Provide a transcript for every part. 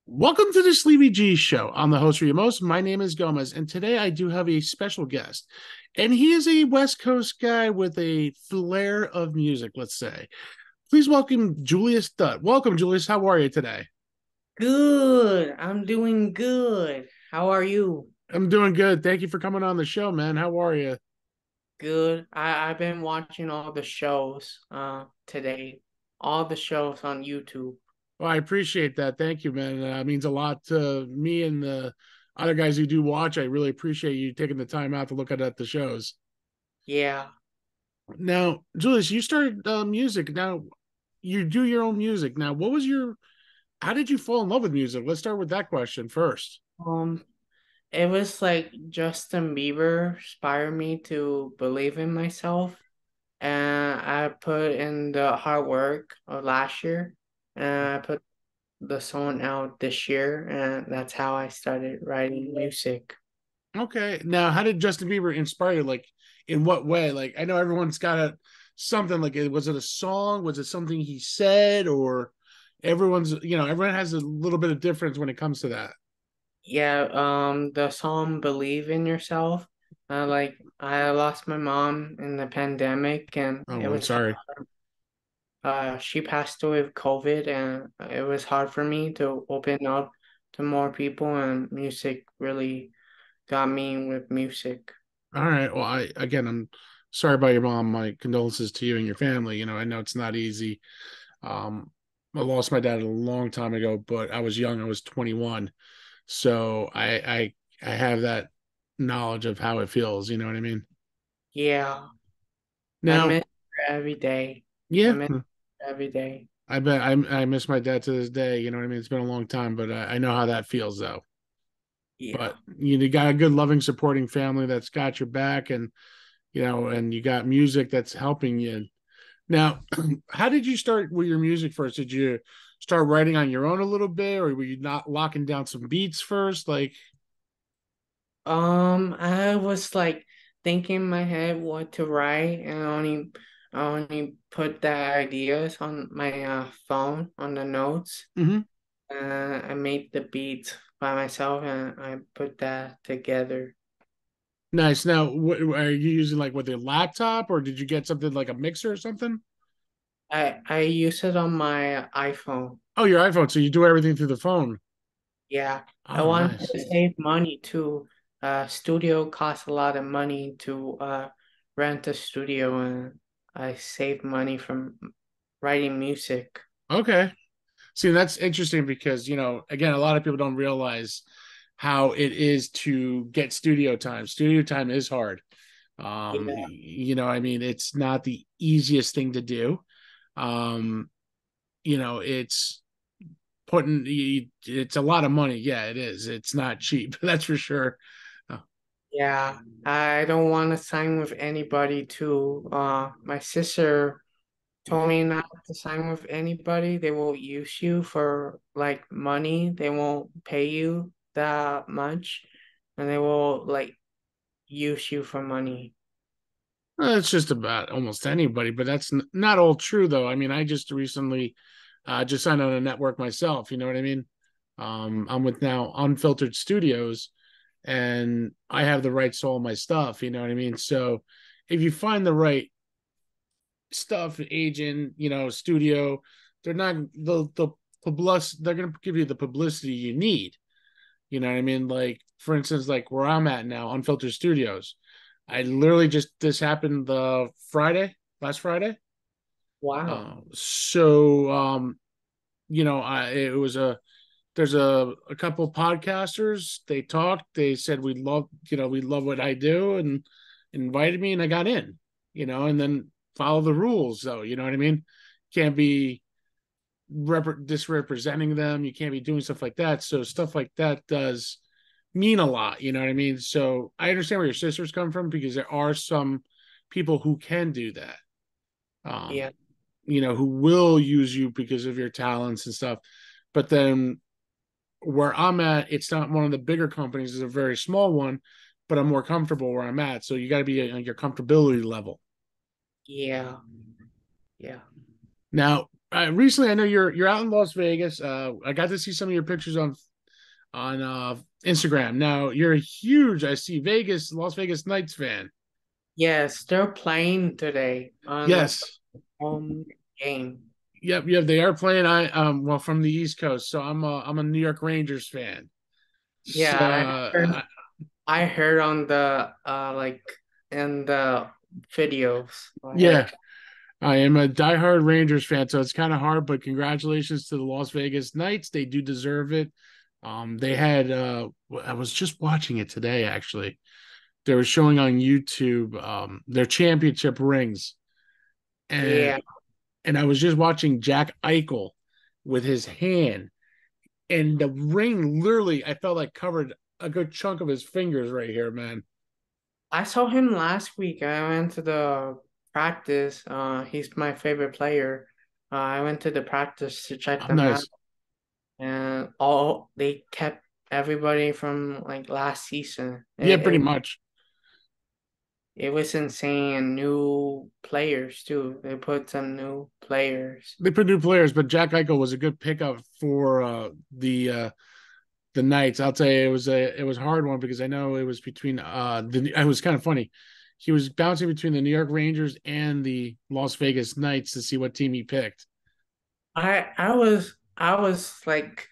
Welcome to the Sleepy G Show. I'm the host for your most. My name is Gomez, and today I do have a special guest. And he is a West Coast guy with a flair of music, let's say. Please welcome Julius Dutt. Welcome, Julius. How are you today? Good. I'm doing good. How are you? I'm doing good. Thank you for coming on the show, man. How are you? Good. I've been watching all the shows today. All the shows on YouTube. Well, I appreciate that. Thank you, man. It means a lot to me and the other guys who do watch. I really appreciate you taking the time out to look at the shows. Yeah. Now, Julius, you started music. Now, you do your own music. Now, how did you fall in love with music? Let's start with that question first. Um it was like Justin Bieber inspired me to believe in myself, and I put in the hard work of last year, and I put the song out this year, and that's how I started writing music. Okay. Now, how did Justin Bieber inspire you? Like, in what way? Like, I know everyone's got something like, was it a song? Was it something he said? Or everyone has a little bit of difference when it comes to that. Yeah, the song Believe in Yourself. Like I lost my mom in the pandemic, and Oh, it I'm was sorry. she passed away with COVID, and it was hard for me to open up to more people, and music really got me with music. All right. Well, I'm sorry about your mom. My condolences to you and your family. I know it's not easy. Um, I lost my dad a long time ago, but I was young. I was 21. So I have that knowledge of how it feels. You know what I mean? Yeah, I Now, miss her every day. I yeah, miss her every day. I bet I miss my dad to this day. You know what I mean? It's been a long time, but I know how that feels though. Yeah. But you got a good, loving, supporting family that's got your back, and and you got music that's helping you. Now, how did you start with your music first? Did you start writing on your own a little bit, or were you not locking down some beats first? Like, I was like thinking in my head what to write, and I only put the ideas on my phone on the notes. mhm. I made the beats by myself, and I put that together. Nice. Now, are you using like with a laptop, or did you get something like a mixer or something? I use it on my iPhone. Oh, your iPhone. So you do everything through the phone. Yeah, I Oh, wanted nice. to save money too. Studio costs a lot of money to rent a studio, and I save money from writing music. Okay. See, that's interesting because, again, a lot of people don't realize how it is to get studio time. Studio time is hard. Yeah. I mean, it's not the easiest thing to do. Um, it's it's a lot of money. Yeah, it is. It's not cheap. That's for sure. Oh, Yeah, I don't want to sign with anybody too. My sister told me not to sign with anybody. They will use you for like money. They won't pay you that much, and they will like use you for money. well, it's just about almost anybody, but that's not all true though. I mean, I just recently just signed on a network myself. You know what I mean? I'm with now Unfiltered Studios, and I have the rights to all my stuff. You know what I mean? So if you find the right stuff, agent, studio, they're not the publicity. They're going to give you the publicity you need. You know what I mean? Like, for instance, like where I'm at now, Unfiltered Studios. I literally just this happened the last Friday. Wow. It was there's a couple podcasters. They talked. They said we love what I do, and invited me, and I got in. And then follow the rules, though. You know what I mean? Can't be disrepresenting them. You can't be doing stuff like that. So stuff like that does mean a lot. You know what I mean? So I understand where your sisters come from because there are some people who can do that. Yeah. Um, who will use you because of your talents and stuff. But then where I'm at, it's not one of the bigger companies; it's a very small one. But I'm more comfortable where I'm at. So you got to be on your comfortability level. Yeah. Yeah. Now, Recently, I know you're out in Las Vegas. I got to see some of your pictures on Instagram. Now you're a huge, I see Las Vegas Knights fan. Yes, they're playing today on the Yes. home game. Yep. They are playing. Well, from the East Coast, so I'm a New York Rangers fan. So Yeah, I heard on the like in the videos. I yeah, heard. I am a diehard Rangers fan. So it's kind of hard, but congratulations to the Las Vegas Knights. They do deserve it. They had. I was just watching it today. Actually, they were showing on YouTube their championship rings, and Yeah, and I was just watching Jack Eichel with his hand, and the ring literally I felt like covered a good chunk of his fingers right here, man. I saw him last week. I went to the practice. He's my favorite player. I went to the practice to check Oh, them out, nice. and all they kept everybody from like last season. Yeah, It pretty it, much. it was insane. New players too. They put some new players. They put new players, but Jack Eichel was a good pickup for the Knights. I'll tell you, it was a hard one because I know it was between it was kind of funny. He was bouncing between the New York Rangers and the Las Vegas Knights to see what team he picked. I was like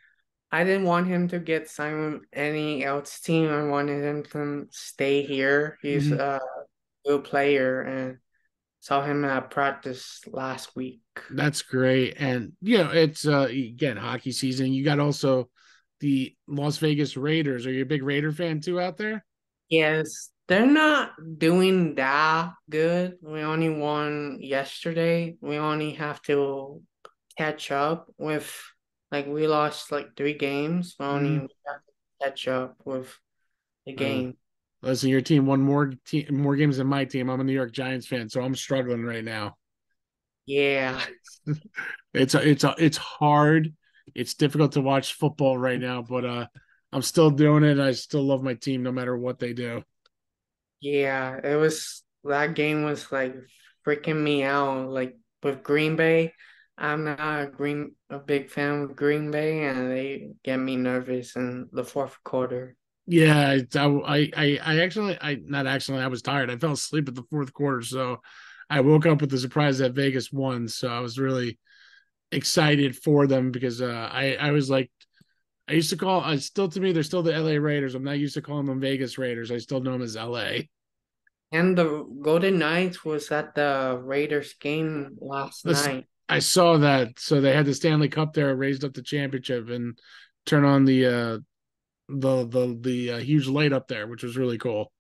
I didn't want him to get signed with any else team. I wanted him to stay here. He's Hmm. a good player and saw him at practice last week. That's great, and it's again hockey season. You got also the Las Vegas Raiders. Are you a big Raider fan too out there? Yes, they're not doing that good. We only won yesterday. We only have to catch up with like we lost like 3 games. We only Hmm. have to catch up with the Oh, game. listen, your team won more games than my team. I'm a New York Giants fan, so I'm struggling right now. Yeah. It's hard. It's difficult to watch football right now, but I'm still doing it. I still love my team no matter what they do. Yeah, it was that game was like freaking me out. Like with Green Bay, I'm not a big fan of Green Bay, and they get me nervous in the fourth quarter. Yeah, I actually I not actually I was tired. I fell asleep at the fourth quarter, so I woke up with the surprise that Vegas won. So I was really excited for them because I was like I used to call I still to me they're still the LA Raiders. I'm not used to calling them Vegas Raiders. I still know them as LA. And the Golden Knights was at the Raiders game last This night. I saw that. So they had the Stanley Cup there, raised up the championship, and turn on the huge light up there, which was really cool.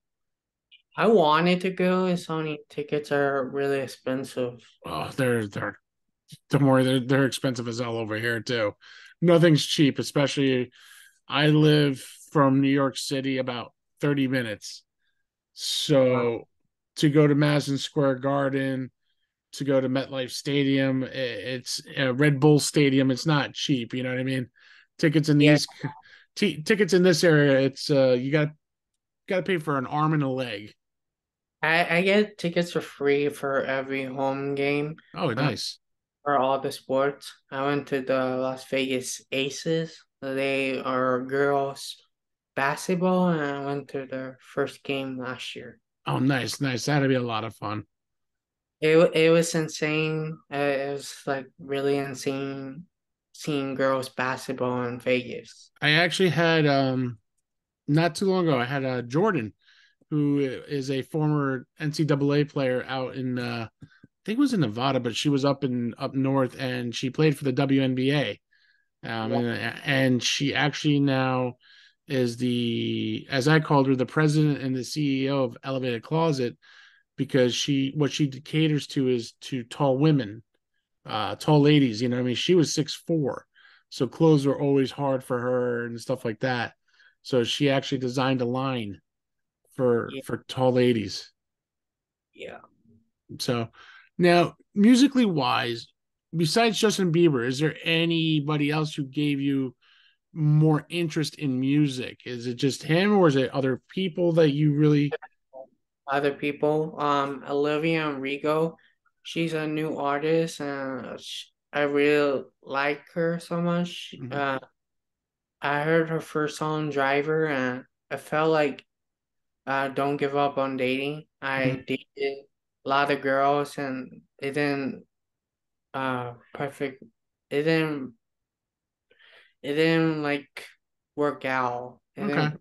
I wanted to go, and Sony tickets are really expensive. Oh, they're don't worry, they're expensive as hell over here too. Nothing's cheap, especially I live from New York City about 30 minutes. Wow. So to go to Madison Square Garden, to go to MetLife Stadium, it's Red Bull Stadium. It's not cheap. You know what I mean? Tickets in Yeah, these tickets in this area, it's you got to pay for an arm and a leg. I get tickets for free for every home game. Oh, Uh, nice. for all the sports. I went to the Las Vegas Aces. They are girls basketball, and I went to their first game last year. Oh, nice. That'd be a lot of fun. It was insane. It was like really insane seeing girls basketball in Vegas. I actually had not too long ago. I had Jordan, who is a former NCAA player out in I think it was in Nevada, but she was up north, and she played for the WNBA. Wow. And she actually now is the, as I called her, the president and the CEO of Elevated Closet, because what she caters to is to tall women, tall ladies. You know, what I mean, she was 6'4", so clothes were always hard for her and stuff like that. So she actually designed a line Yeah, for tall ladies. yeah. So now, musically wise, besides Justin Bieber, is there anybody else who gave you more interest in music? Is it just him, or is it other people that you really? Other people, Olivia Rigo, she's a new artist, and I really like her so much. Mhm. I heard her first song Driver and I felt like don't give up on dating. Mhm. I dated a lot of girls and it didn't perfect it didn't it didn't like work out. It Okay. didn't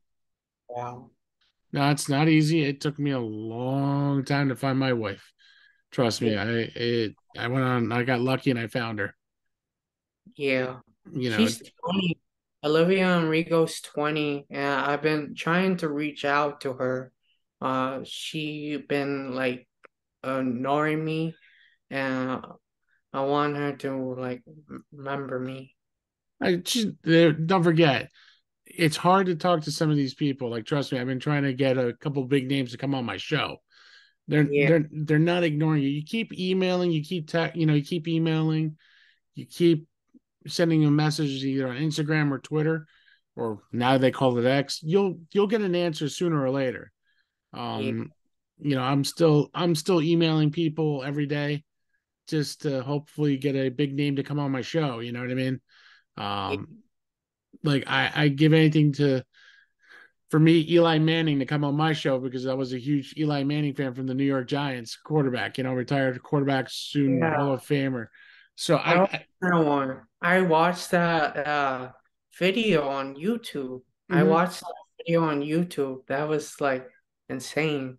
work out. No, it's not easy. It took me a long time to find my wife. Trust Yeah. me. I went on. I got lucky and I found her. Yeah. You know. She's 20. Olivia Enrico's 20, and I've been trying to reach out to her. She been like ignoring me, and I want her to like remember me. Don't forget. It's hard to talk to some of these people. Like, trust me, I've been trying to get a couple big names to come on my show. Yeah, They're not ignoring you. You keep emailing, you keep emailing, you keep sending them messages either on Instagram or Twitter, or now they call it X. You'll get an answer sooner or later. yeah, Um, I'm still emailing people every day just to hopefully get a big name to come on my show. You know what I mean? yeah, Um, like I give anything to for me, Eli Manning to come on my show because I was a huge Eli Manning fan from the New York Giants quarterback, retired quarterback, soon Hall yeah. of Famer. So I I, watched I that one. I watched that video on YouTube. I mhm. watched that video on YouTube. That was like insane.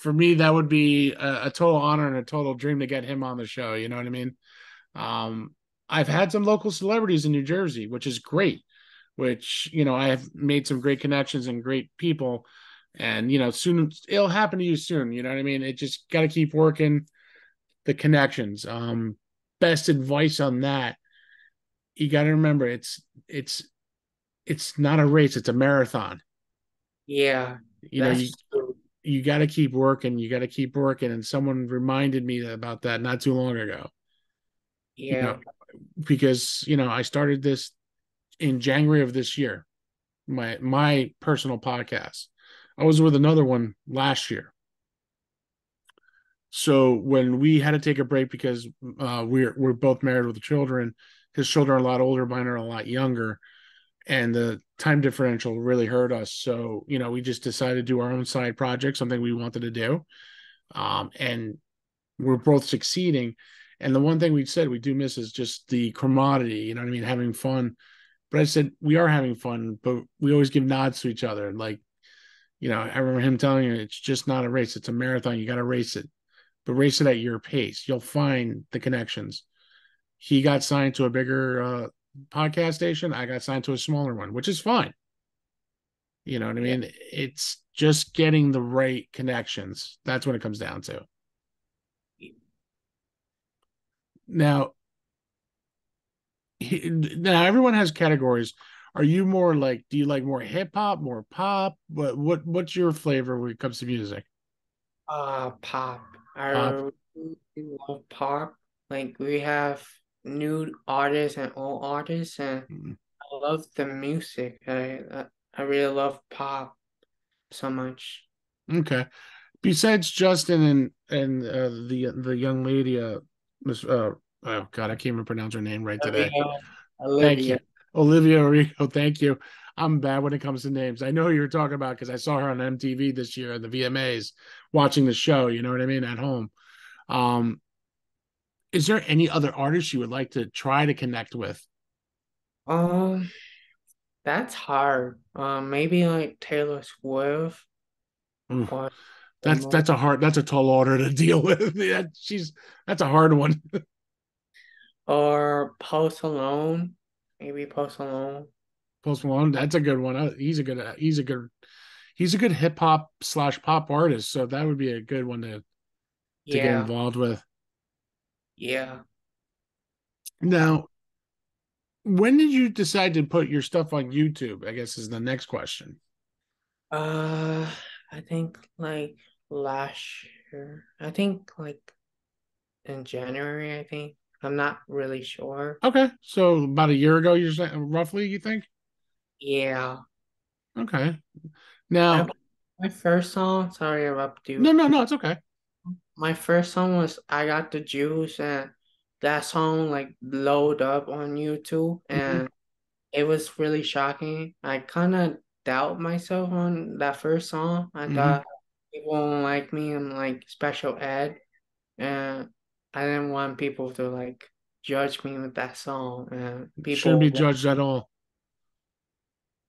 For me, that would be a total honor and a total dream to get him on the show. You know what I mean? Um, I've had some local celebrities in New Jersey, which is great. Which I have made some great connections and great people, and soon it'll happen to you soon. You know what I mean? It just got to keep working the connections. Best advice on that, you got to remember it's not a race, it's a marathon. Yeah, You know, you that's true. you got to keep working, you got to keep working. And someone reminded me about that not too long ago. You know, Yeah. because I started this in January of this year, my personal podcast. I was with another one last year. So when we had to take a break because we're both married with children, his children are a lot older, mine are a lot younger, and the time differential really hurt us. So we just decided to do our own side project, something we wanted to do, and we're both succeeding. And the one thing we said we do miss is just the camaraderie. You know what I mean? Having fun. But I said we are having fun, but we always give nods to each other. Like I remember him telling me it's just not a race; it's a marathon. You got to race it, but race it at your pace. You'll find the connections. He got signed to a bigger podcast station. I got signed to a smaller one, which is fine. You know what I Yeah. mean? It's just getting the right connections. That's what it comes down to. Now, now everyone has categories. Are you more like? Do you like more hip hop, more pop? What's your flavor when it comes to music? Pop. I Pop. really love pop. Like we have new artists and old artists, and Mm, I love the music. I really love pop so much. okay. Besides Justin and the young lady, Miss oh God, I can't even pronounce her name right today. Olivia, Thank Olivia. you, Olivia Rico. Thank you. I'm bad when it comes to names. I know who you're talking about because I saw her on MTV this year at the VMAs, watching the show. You know what I mean? At home. Um, is there any other artists you would like to try to connect with? Um, that's hard. Maybe like Taylor Swift Ooh, or that's a tall order to deal with. That's a hard one. Post Malone. Maybe Post Malone. Post Malone, that's a good one. He's a good hip hop slash pop artist, so that would be a good one to get Yeah, involved with. yeah. Now, when did you decide to put your stuff on YouTube? I guess is the next question. Uh, I think like last year. I think like in January, I think. I'm not really sure. Okay, so about a year ago, you're saying roughly, you think? Yeah. Okay. My Now, my first song, sorry to interrupt no, you. no, no, it's okay. My first song was I Got the Juice and that song like blowed up on YouTube, Mhm. and it was really shocking. I kind of doubt myself on that first song. I Mhm. thought people won't like me. I'm like special ed, and I didn't want people to like judge me with that song. And Shouldn't be people, judged at all.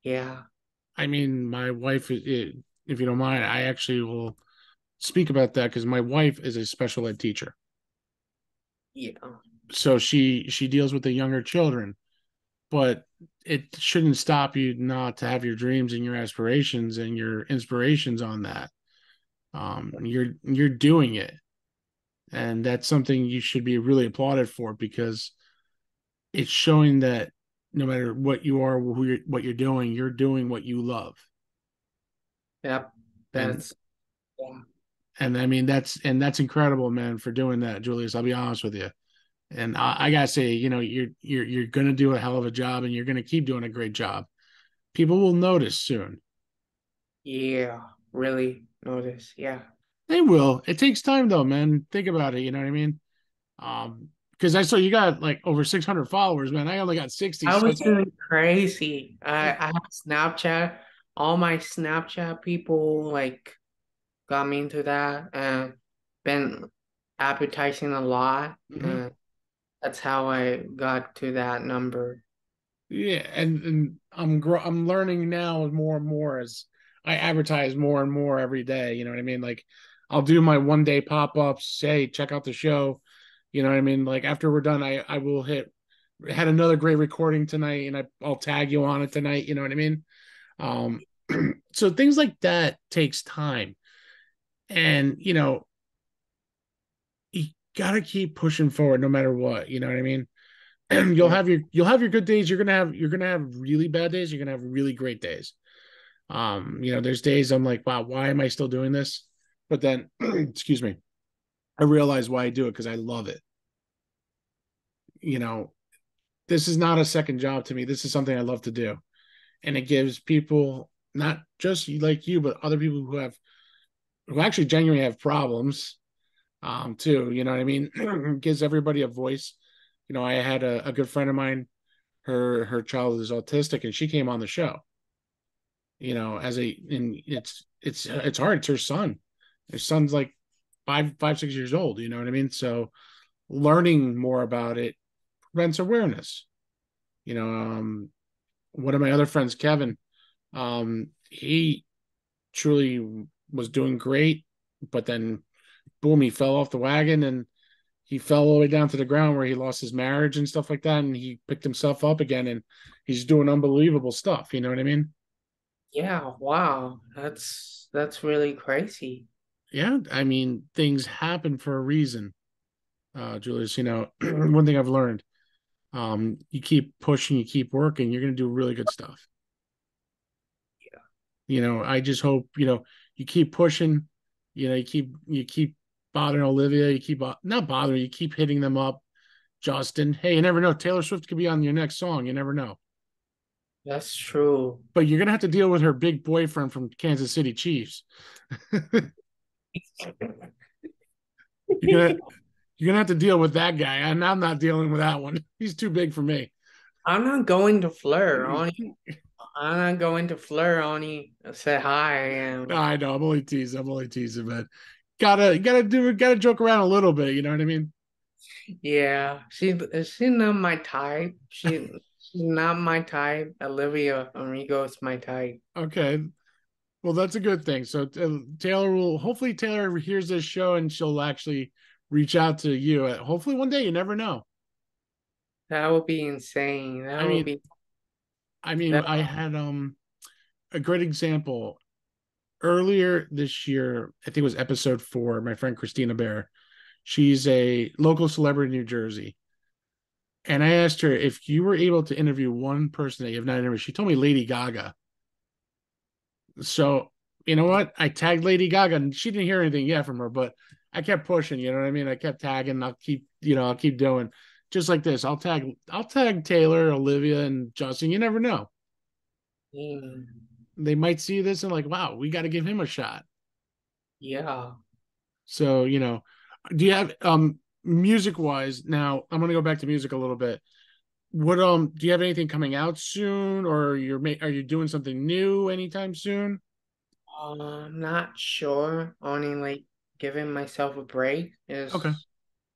yeah, I mean, my wife, if you don't mind, I actually will speak about that because my wife is a special ed teacher. yeah, So she deals with the younger children, but it shouldn't stop you not to have your dreams and your aspirations and your inspirations on that. You're doing it, and that's something you should be really applauded for because it's showing that no matter what you are, what you're doing what you love, yep. and That's yeah. I mean that's incredible, man, for doing that, Julius. I'll be honest with you. And I gotta say, you're gonna do a hell of a job, and you're gonna keep doing a great job. People will notice soon. Yeah, really notice. Yeah. They will. It takes time though, man. Think about it. You know what I mean? Because I saw you got like over 600 followers, man. I only got 60. I So was it's doing crazy. it, I have Snapchat. All my Snapchat people like got me into that and been advertising a lot. mhm. And that's how I got to that number. Yeah, and I'm learning now more and more as I advertise more and more every day. You know what I mean? Like I'll do my 1 day pop-ups, say check out the show. You know what I mean? Like after we're done, I will hit had another great recording tonight, and I'll tag you on it tonight. You know what I mean? Um, so things like that takes time, and you gotta keep pushing forward no matter what. You know what I mean? Yeah. You'll have your good days. You're gonna have really bad days. You're gonna have really great days. There's days I'm like, wow, why am I still doing this? But then, excuse me, I realize why I do it because I love it. You know, this is not a second job to me. This is something I love to do, and it gives people not just like you, but other people who actually genuinely have problems, too. You know what I mean? It gives everybody a voice. I had a good friend of mine. Her child is autistic, and she came on the show. And it's hard. It's her son. Her son's like 6 years old. You know what I mean? So learning more about it prevents awareness. You know, one of my other friends, Kevin, he truly was doing great, but then boom, he fell off the wagon and he fell all the way down to the ground where he lost his marriage and stuff like that. And he picked himself up again and he's doing unbelievable stuff. You know what I mean? Yeah, wow. That's really crazy. Yeah. I mean, things happen for a reason, Julius. One thing I've learned, you keep pushing, you keep working, you're going to do really good stuff. I just hope, you keep pushing, you keep bothering Olivia, you keep not bothering, you keep hitting them up. Justin, hey, you never know. Taylor Swift could be on your next song. You never know. That's true. But you're gonna have to deal with her big boyfriend from Kansas City Chiefs. you're gonna you're gonna have to deal with that guy, and I'm not dealing with that one. He's too big for me. I'm not going to flirt, Oni. I'm not going to flirt, Oni. Say hi and I know. I'm only teasing. I'm only teasing, but gotta joke around a little bit. You know what I mean? yeah, she's not my type. She's not my type. Olivia Amigo is my type. Okay. Well, that's a good thing. So Taylor will hopefully Taylor hears this show and she'll actually reach out to you. Hopefully one day. You never know. That would be insane. That I would mean, be that. I had a great example earlier this year. I think it was episode 4. My friend Christina Bear. She's a local celebrity in New Jersey, and I asked her if you were able to interview one person that you have not interviewed. She told me Lady Gaga. So you know what? I tagged Lady Gaga, and she didn't hear anything yet from her, but I kept pushing. You know what I mean? I kept tagging. I'll keep doing just like this. I'll tag Taylor, Olivia, and Justin. You never know. Mm, They might see this and like, wow, we got to give him a shot. yeah. So, do you have music wise, now I'm gonna go back to music a little bit. What do you have anything coming out soon, or are you doing something new anytime soon? I'm not sure. Only like giving myself a break Okay, is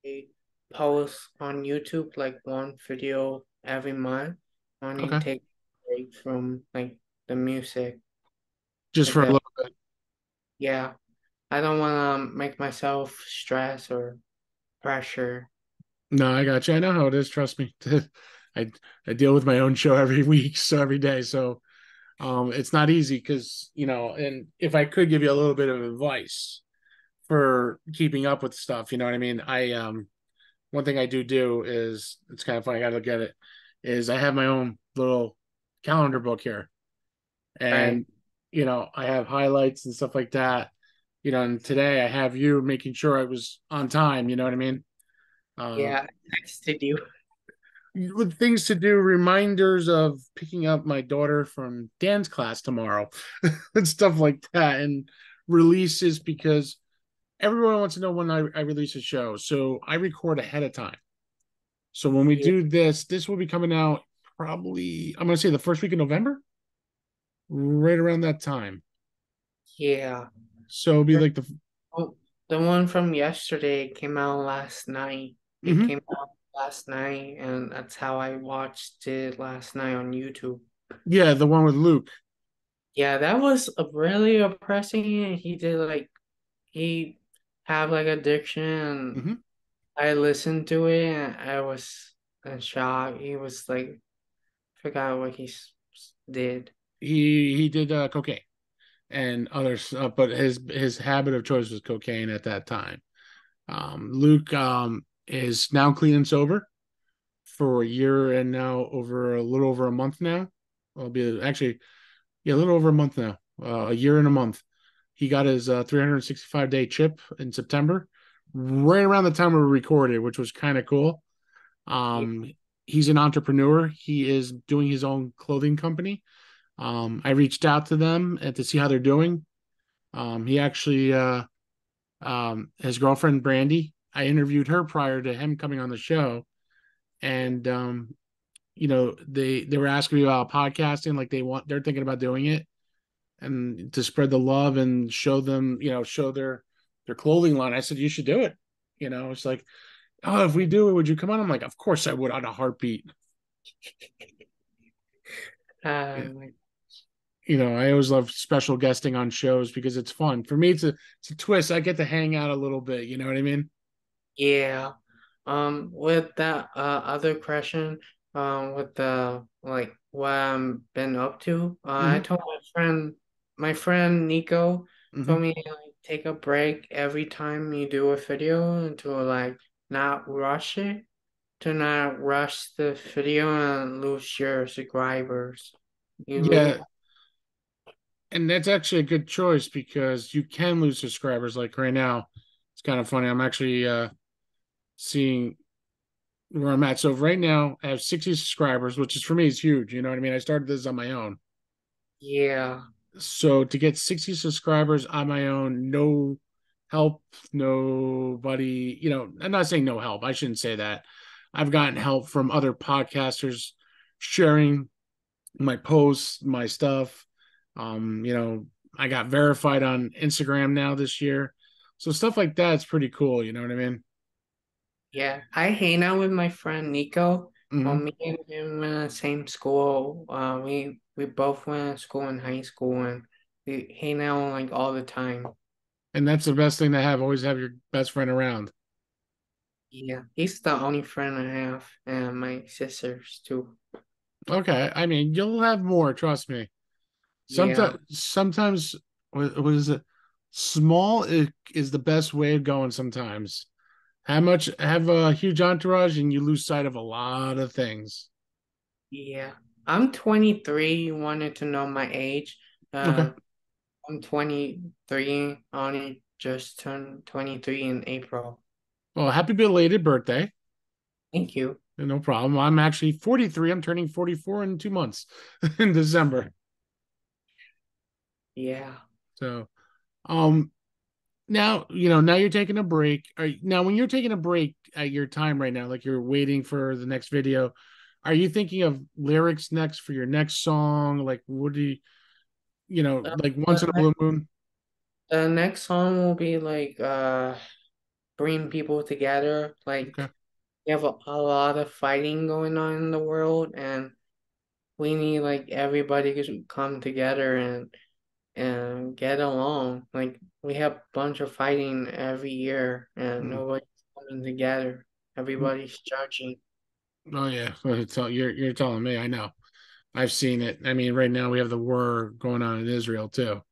a post on YouTube like one video every month. Only okay, take a break from like the music. just Like for a that. little bit. Yeah. I don't want to make myself stress or pressure. No, I got you. I know how it is. Trust me. I I deal with my own show every week, so every day. So it's not easy because and if I could give you a little bit of advice for keeping up with stuff, you know what I mean. I one thing I do is it's kind of funny. I gotta look at it. Is I have my own little calendar book here, Right. and I have highlights and stuff like that. And today I have you making sure I was on time. You know what I mean? Uh, Yeah. I texted you. with things to do, reminders of picking up my daughter from dance class tomorrow, and stuff like that, and releases because everyone wants to know when I release a show. So I record ahead of time. So when we Yeah. do this will be coming out probably, I'm going to say the first week of November, right around that time. Yeah. So it'll be like the, Oh, the one from yesterday came out last night. It mhm. came out last night, and that's how I watched it last night on YouTube. Yeah, the one with Luke. Yeah, that was a really oppressing. He did like he have like addiction. Hmm. I listened to it and I was in shock. He was like forgot what did. He did cocaine and other stuff, but his habit of choice was cocaine at that time. Luke is now clean and sober for a year and now over a little over a month now. I'll be actually, yeah, a little over a month now, a year and a month. He got his 365-day chip in September, right around the time we recorded, which was kind of cool. Yeah, Um, he's an entrepreneur. He is doing his own clothing company. I reached out to them and to see how they're doing. He actually, his girlfriend Brandy, I interviewed her prior to him coming on the show, and they were asking me about podcasting, like they're thinking about doing it, and to spread the love and show them, show their clothing line. I said you should do it. It's like, oh, if we do it, would you come on? I'm like, of course I would on a heartbeat. like, I always love special guesting on shows because it's fun for me. It's a twist. I get to hang out a little bit. You know what I mean? yeah. With that other question, with the like what I'm been up to, I Mm-hmm. told my friend Nico Mm-hmm. told me like take a break every time you do a video and to like not rush it, to not rush the video and lose your subscribers. You lose, Yeah, and that's actually a good choice because you can lose subscribers. Like right now, it's kind of funny. I'm actually seeing where I'm at. So right now, I have 60 subscribers, which is for me is huge. You know what I mean? I started this on my own. yeah, So to get 60 subscribers on my own, no help, nobody, I'm not saying no help. I shouldn't say that. I've gotten help from other podcasters sharing my posts, my stuff. I got verified on Instagram now this year. So stuff like that's pretty cool, you know what I mean? yeah. I hang out with my friend Nico. Hmm. Me and him went to the same school. We both went to school in high school and we hang out like all the time. And that's the best thing to have. Always have your best friend around. Yeah, he's the only friend I have, and my sisters too. Okay. I mean, you'll have more, trust me. Yeah, Sometimes what is it? Small is the best way of going sometimes. Have a huge entourage and you lose sight of a lot of things. yeah. I'm 23. You wanted to know my age. Okay. Uh, I'm 23. I only just turned 23 in April. Well, happy belated birthday. Thank you. No problem. I'm actually 43. I'm turning 44 in 2 months in December. Yeah. So, um, now, now you're taking a break. Now when you're taking a break at your time right now, like you're waiting for the next video, are you thinking of lyrics next for your next song? Like, what do you, like once The in a blue next, moon? the next song will be like bring people together. Like Okay. we have a lot of fighting going on in the world, and we need like everybody to come together and get along. Like we have a bunch of fighting every year, and Mm. nobody's coming together. Everybody's judging. Oh yeah, well, you're telling me. I know. I've seen it. I mean, right now we have the war going on in Israel too,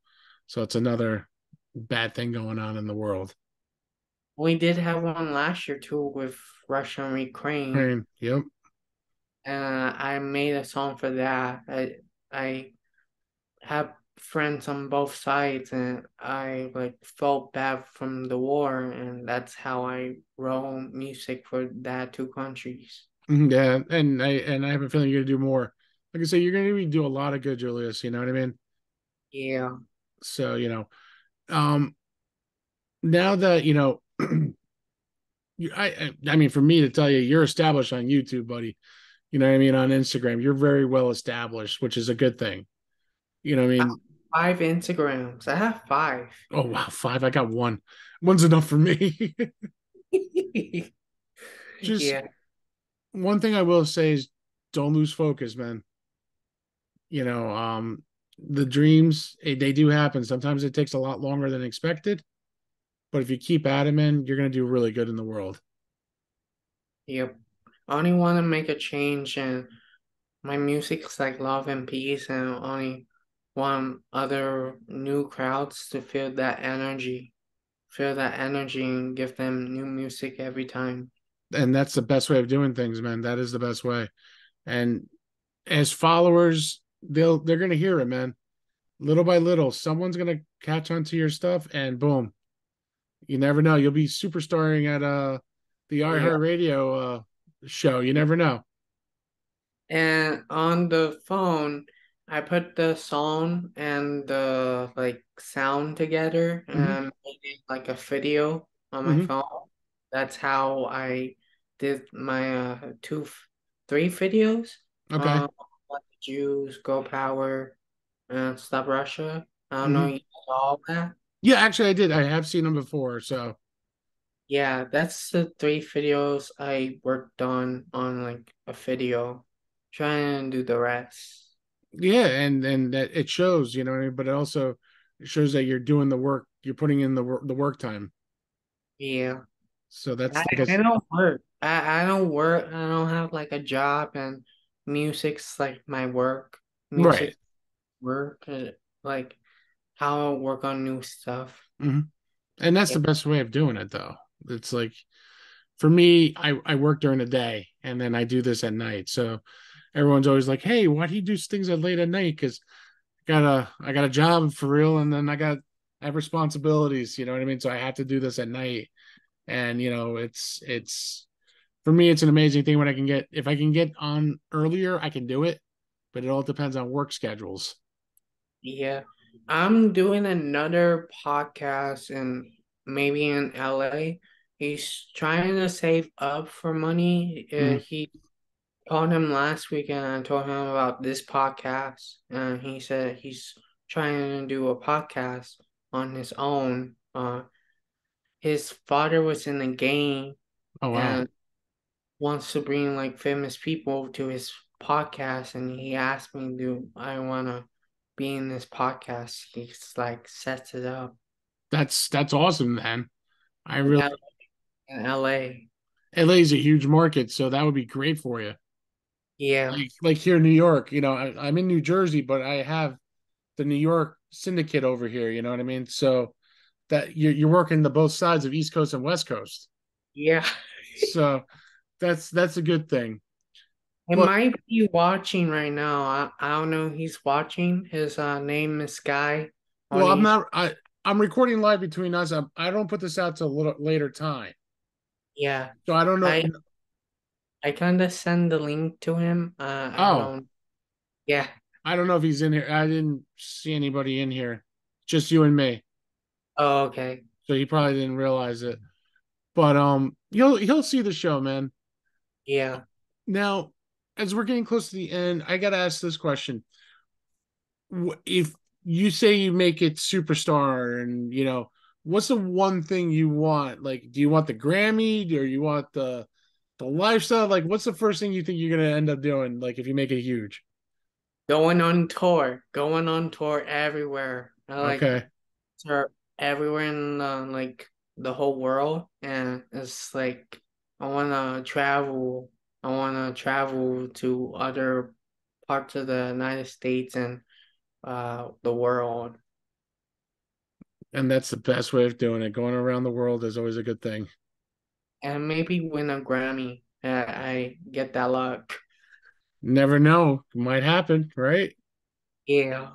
so it's another bad thing going on in the world. We did have one last year too with Russia and Ukraine, Right. Yep. and I made a song for that. I have friends on both sides, and I like felt bad from the war, and that's how I wrote music for that two countries. Mhm, yeah, and I have a feeling you're gonna do more. Like I say, you're gonna do a lot of good, Julius. You know what I mean? Yeah. So um, now that I mean, for me to tell you, you're established on YouTube, buddy. You know what I mean? On Instagram, you're very well established, which is a good thing. You know what I I mean? have 5 Instagrams. I have five. Oh wow, five. I got one. One's enough for me. Just Yeah. one thing I will say is don't lose focus, man. The dreams, they do happen. Sometimes it takes a lot longer than expected, but if you keep at it, man, you're gonna do really good in the world. Yep. I only want to make a change, and my music's like love and peace, and I only want other new crowds to feel that energy and give them new music every time. And that's the best way of doing things, man. That is the best way. And as followers, they're gonna hear it, man. Little by little, someone's gonna catch on to your stuff, and boom, you never know. You'll be superstarring at the Yeah. iHeartRadio show. You never know. And on the phone, I put the song and the like sound together Hmm. and made it like a video on my Hmm. phone. That's how I did my three videos. Okay. Um, Let the Jews, Go Power, and Stop Russia. I don't know Hmm. you saw all that. Yeah, actually, I did. I have seen them before. So Yeah, that's the three videos I worked on like a video, trying to do the rest. yeah, and that it shows, you know what I mean? But it also shows that you're doing the work. You're putting in the work time. Yeah. So that's I, like I don't work. I don't work. I don't have like a job, and music's like my work. right. Music work, like how I work on new stuff. Hmm. And that's the Yep. best way of doing it, though. It's like for me, I work during the day and then I do this at night. So everyone's always like, "Hey, why do you do things at late at night?" Because I got a job for real, and then I have responsibilities. You know what I mean? So I have to do this at night, and it's for me, it's an amazing thing when I can get if I can get on earlier, I can do it, but it all depends on work schedules. Yeah. I'm doing another podcast and maybe in LA. He's trying to save up for money. Mm. He called him last week and I told him about this podcast. And he said he's trying to do a podcast on his own. His father was in the game Oh wow, and wants to bring like famous people to his podcast. And he asked me, do I want to be in this podcast? He's like sets it up that's awesome, man. I in really LA. LA is a huge market, so that would be great for you. Yeah, Like here in New York, I'm in New Jersey, but I have the New York syndicate over here. You know what I mean? So that you're working the both sides of East Coast and West Coast. yeah. So that's a good thing. It But might be watching right now. I don't know. He's watching. His name is Sky. well, I'm Only not. I'm recording live between us. I don't put this out till a little later time, yeah. so I don't know. I kind of send the link to him. I Oh, don't. Yeah. I don't know if he's in here. I didn't see anybody in here. Just you and me. Oh, okay. so he probably didn't realize it. But he'll see the show, man. Yeah. Now, as we're getting close to the end, I gotta ask this question: if you say you make it superstar, and what's the one thing you want? Like, do you want the Grammy, or you want the lifestyle? Like, what's the first thing you think you're gonna end up doing? Like, if you make it huge? Going on tour everywhere. I like Okay. tour everywhere in like the whole world, and it's like I wanna travel. I wanna travel to other parts of the United States and the world, And that's the best way of doing it. Going around the world is always a good thing. and maybe win a Grammy. I get that luck. Never know. It might happen, right? Yeah.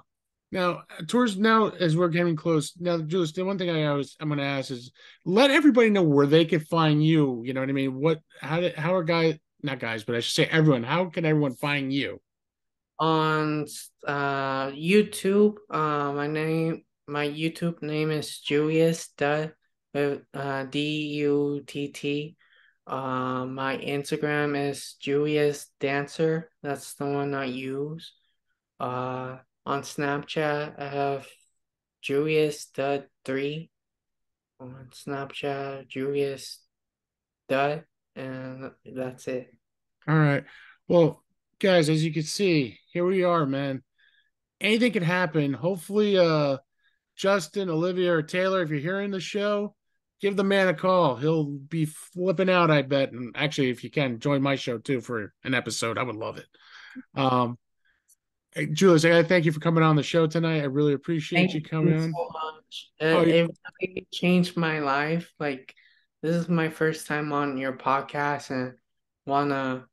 Now, towards now, as we're getting close, now, Julius, the one thing I'm going to ask is let everybody know where they can find you. You know what I mean? How are guys, not guys, but I should say everyone, how can everyone find you? On YouTube, my YouTube name is Julius Dutt with Dutt. My Instagram is Julius Dancer. That's the one I use. On Snapchat, I have Julius Dutt 3. On Snapchat, Julius Dutt, and that's it. All right. Well, guys, as you can see, here we are, man. Anything can happen. Hopefully, Justin, Olivia, or Taylor, if you're hearing the show, give the man a call. He'll be flipping out, I bet. And actually, if you can, join my show too for an episode. I would love it. Um, hey, Julius, I gotta thank you for coming on the show tonight. I really appreciate you Thank coming you on. so much. Oh, It really changed my life. Like, this is my first time on your podcast and wanna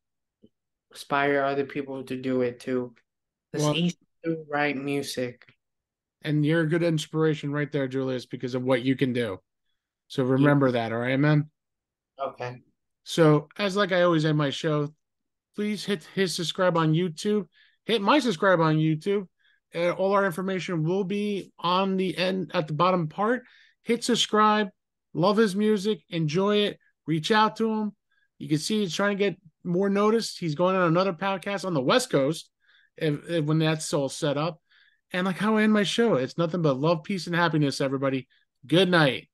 inspire other people to do it too. It's well, easy to write music. and you're a good inspiration right there, Julius, because of what you can do. So Yeah. remember that, all right, man? Okay. So, as like I always end my show, please hit subscribe on YouTube. Hit my subscribe on YouTube. All our information will be on the end at the bottom part. Hit subscribe. Love his music. Enjoy it. Reach out to him. You can see he's trying to get more noticed. He's going on another podcast on the West Coast when that's all set up. And like how I end my show, it's nothing but love, peace, and happiness, everybody. Good night.